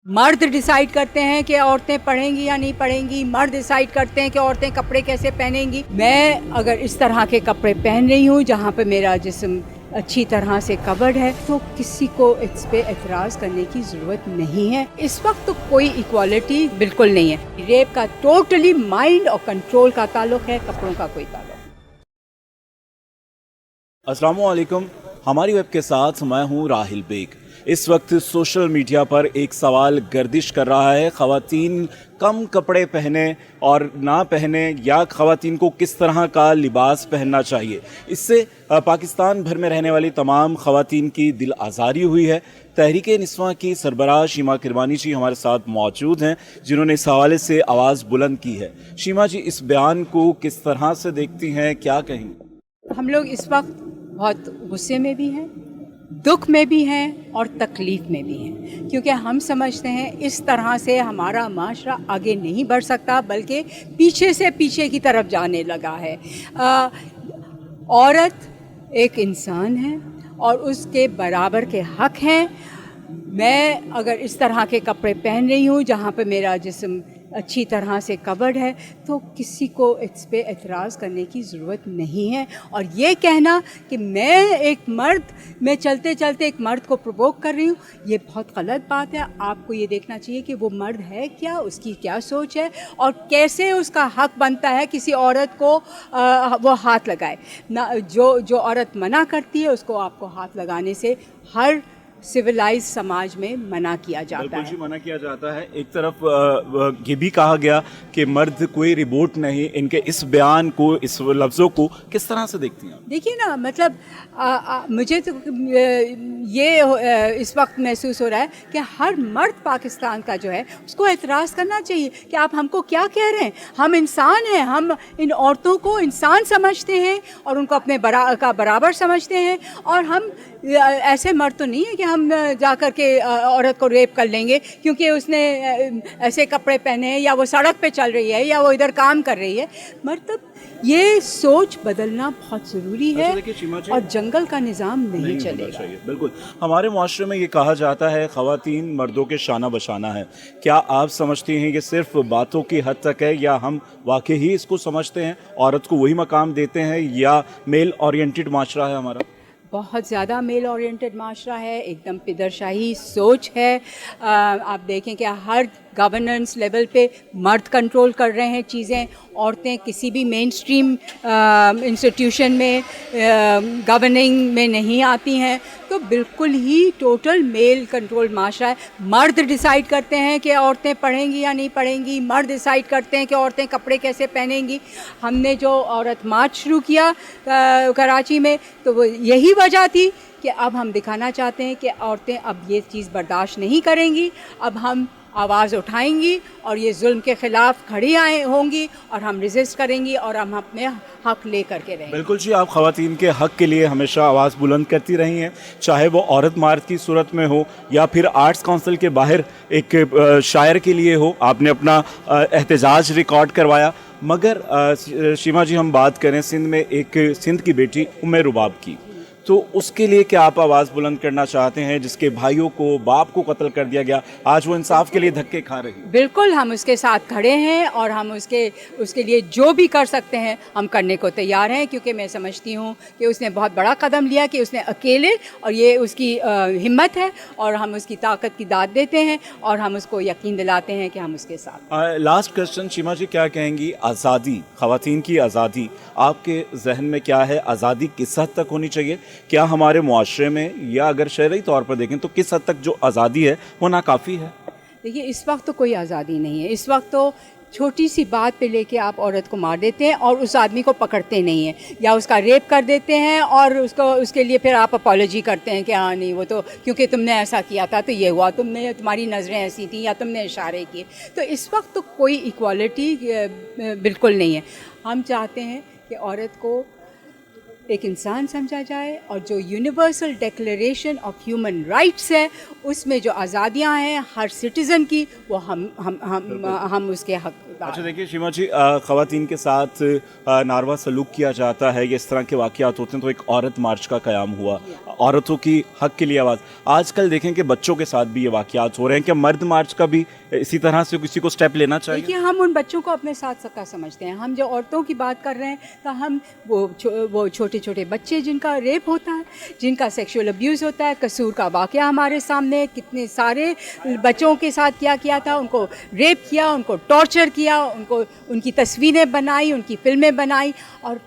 मर्द डिसाइड करते हैं कि औरतें पढ़ेंगी या नहीं पढ़ेंगी, मर्द डिसाइड करते हैं कि औरतें कपड़े कैसे पहनेंगी। मैं अगर इस तरह के कपड़े पहन रही हूँ जहाँ पे मेरा जिस्म अच्छी तरह से कवर्ड है तो किसी को इस पे एतराज़ करने की ज़रूरत नहीं है। इस वक्त तो कोई इक्वालिटी बिल्कुल नहीं है। रेप का टोटली माइंड और कंट्रोल का ताल्लुक है, कपड़ों का कोई ताल्लुक नहीं। अस्सलाम वालेकुम, हमारी वेब के साथ मैं हूँ राहिल बेग। इस वक्त सोशल मीडिया पर एक सवाल गर्दिश कर रहा है, ख़वातीन कम कपड़े पहने और ना पहने या ख़वातीन को किस तरह का लिबास पहनना चाहिए। इससे पाकिस्तान भर में रहने वाली तमाम ख़वातीन की दिल आज़ारी हुई है। तहरीक निस्वां की सरबराह शीमा किरमानी जी हमारे साथ मौजूद हैं, जिन्होंने इस हवाले से आवाज़ बुलंद की है। शीमा जी, इस बयान को किस तरह से देखती हैं, क्या कहेंगी? हम लोग इस वक्त बहुत गुस्से में भी हैं, दुख में भी हैं और तकलीफ़ में भी हैं, क्योंकि हम समझते हैं इस तरह से हमारा माशरा आगे नहीं बढ़ सकता, बल्कि पीछे से पीछे की तरफ जाने लगा है। औरत एक इंसान है और उसके बराबर के हक़ हैं। मैं अगर इस तरह के कपड़े पहन रही हूँ जहाँ पे मेरा जिस्म अच्छी तरह से कवर्ड है तो किसी को इस पे एतराज़ करने की ज़रूरत नहीं है। और ये कहना कि मैं चलते चलते एक मर्द को प्रोवोक कर रही हूँ, ये बहुत गलत बात है। आपको ये देखना चाहिए कि वो मर्द है क्या, उसकी क्या सोच है और कैसे उसका हक़ बनता है किसी औरत को वो हाथ लगाए ना। जो औरत मना करती है उसको आपको हाथ लगाने से हर सिविलाइज समाज में मना किया जाता है। मना किया जाता है। एक तरफ ये भी कहा गया कि मर्द कोई रिबोट नहीं। इनके इस बयान को, इस लफ्ज़ों को किस तरह से देखती हैं? देखिए ना, मतलब मुझे तो ये इस वक्त महसूस हो रहा है कि हर मर्द पाकिस्तान का जो है उसको एतराज़ करना चाहिए कि आप हमको क्या कह रहे हैं। हम इंसान हैं, हम इन औरतों को इंसान समझते हैं और उनको अपने बराबर समझते हैं। और हम ऐसे मर्द तो नहीं है कि हम जा कर के औरत को रेप कर लेंगे क्योंकि उसने ऐसे कपड़े पहने हैं या वो सड़क पे चल रही है या वो इधर काम कर रही है। मतलब ये सोच बदलना बहुत ज़रूरी है और जंगल का निज़ाम नहीं चलेगा। बिल्कुल, हमारे मुआशरे में ये कहा जाता है ख़वातीन मर्दों के शाना बशाना है। क्या आप समझती हैं कि सिर्फ बातों की हद तक है या हम वाकई ही इसको समझते हैं, औरत को वही मकाम देते हैं, या मेल ओरिएंटेड माशरा है हमारा? बहुत ज़्यादा मेल ओरिएंटेड माशरा है, एकदम पिदरशाही सोच है। आप देखें कि हर गवर्नेंस लेवल पे मर्द कंट्रोल कर रहे हैं चीज़ें। औरतें किसी भी मेन स्ट्रीम इंस्टीट्यूशन में गवर्निंग में नहीं आती हैं। तो बिल्कुल ही टोटल मेल कंट्रोल माशरा है। मर्द डिसाइड करते हैं कि औरतें पढ़ेंगी या नहीं पढ़ेंगी, मर्द डिसाइड करते हैं कि औरतें कपड़े कैसे पहनेंगी। हमने जो औरत मार्च शुरू किया कराची में, तो वो यही वजह थी कि अब हम दिखाना चाहते हैं कि औरतें अब ये चीज़ बर्दाश्त नहीं करेंगी। अब हम आवाज़ उठाएंगी और ये जुल्म के ख़िलाफ़ खड़ी होंगी और हम रेजिस्ट करेंगी और हम अपने हक़ ले करके रहेंगे। बिल्कुल जी, आप ख़वातीन के हक़ के लिए हमेशा आवाज़ बुलंद करती रही हैं, चाहे वो औरत मार्च की सूरत में हो या फिर आर्ट्स काउंसिल के बाहर एक शायर के लिए हो। आपने अपना एहतजाज रिकॉर्ड करवाया। मगर शीमा जी, हम बात करें सिंध की बेटी उम्मे रुबाब की, तो उसके लिए क्या आप आवाज़ बुलंद करना चाहते हैं, जिसके भाइयों को, बाप को कत्ल कर दिया गया, आज वो इंसाफ के लिए धक्के खा रही है? बिल्कुल, हम उसके साथ खड़े हैं और हम उसके लिए जो भी कर सकते हैं हम करने को तैयार हैं, क्योंकि मैं समझती हूँ कि उसने बहुत बड़ा कदम लिया कि उसने अकेले, और ये उसकी हिम्मत है और हम उसकी ताकत की दाद देते हैं और हम उसको यकीन दिलाते हैं कि हम उसके साथ। लास्ट क्वेश्चन शीमा जी, क्या कहेंगी? आज़ादी, ख़वातीन की आज़ादी आपके जहन में क्या है? आज़ादी किस हद तक होनी चाहिए? क्या हमारे मुआशरे में, या अगर शरई तौर पर देखें तो किस हद तक जो आज़ादी है वो नाकाफ़ी है? देखिए, इस वक्त तो कोई आज़ादी नहीं है। इस वक्त तो छोटी सी बात पे लेके आप औरत को मार देते हैं और उस आदमी को पकड़ते नहीं हैं, या उसका रेप कर देते हैं और उसके लिए फिर आप अपॉलोजी करते हैं कि हाँ नहीं, वो तो क्योंकि तुमने ऐसा किया था तो ये हुआ, तुम्हारी नज़रें ऐसी थी या तुमने इशारे किए। तो इस वक्त तो कोई इक्वालिटी बिल्कुल नहीं है। हम चाहते हैं कि औरत को एक इंसान समझा जाए और जो universal declaration of human rights है उसमें जो आज़ादियाँ हैं हर सिटीज़न की, वो हम उसके हक। अच्छा देखिए शीमा जी, ख़वातीन के साथ नारवा सलूक किया जाता है, ये इस तरह के वाक़यात होते हैं, तो एक औरत मार्च का क़याम हुआ। औरतों की हक के लिए आवाज़। आजकल देखें कि बच्चों के साथ भी ये वाक़यात हो रहे हैं, क्या मर्द मार्च का भी इसी तरह से किसी को स्टेप लेना चाहिए? देखिए, हम उन बच्चों को अपने साथ सबका समझते हैं। हम जो औरतों की बात कर रहे हैं, तो हम वो छोटे छोटे बच्चे जिनका रेप होता है, जिनका सेक्सुअल अब्यूज़ होता है, कसूर का वाक़या हमारे सामने, कितने सारे बच्चों के साथ क्या किया था, उनको रेप किया, उनको टॉर्चर किया, उनको उनकी तस्वीरें बनाई, उनकी फिल्में बनाई, और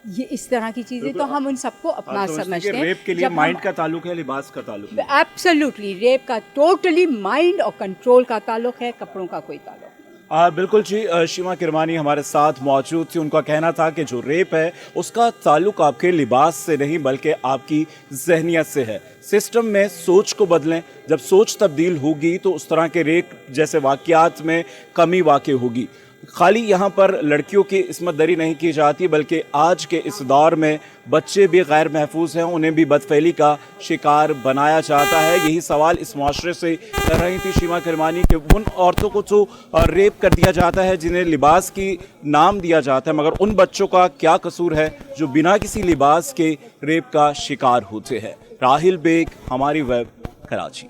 ये इस तरह की चीज़ें तो हम उन सबको अपना समझते हैं। रेप के लिए माइंड का ताल्लुक है, लिबास का ताल्लुक है? एब्सोल्युटली, रेप का टोटली माइंड और कंट्रोल का ताल्लुक है, कपड़ों का कोई ताल्लुक नहीं। बिल्कुल जी, शीमा किरमानी हमारे साथ मौजूद थी। उनका कहना था कि जो रेप है उसका ताल्लुक आपके लिबास से नहीं बल्कि आपकी जहनियत से है। सिस्टम में सोच को बदलें, जब सोच तब्दील होगी तो उस तरह के रेप जैसे वाक़यात में कमी वाक़ होगी। खाली यहाँ पर लड़कियों की इस्मत दरी नहीं की जाती बल्कि आज के इस दौर में बच्चे भी गैर महफूज हैं, उन्हें भी बदफैली का शिकार बनाया जाता है। यही सवाल इस मुआशरे से कर रही थी शीमा किरमानी कि उन औरतों को तो रेप कर दिया जाता है जिन्हें लिबास की नाम दिया जाता है, मगर उन बच्चों का क्या कसूर है जो बिना किसी लिबास के रेप का शिकार होते हैं। राहिल बेग, हमारी वेब, कराची।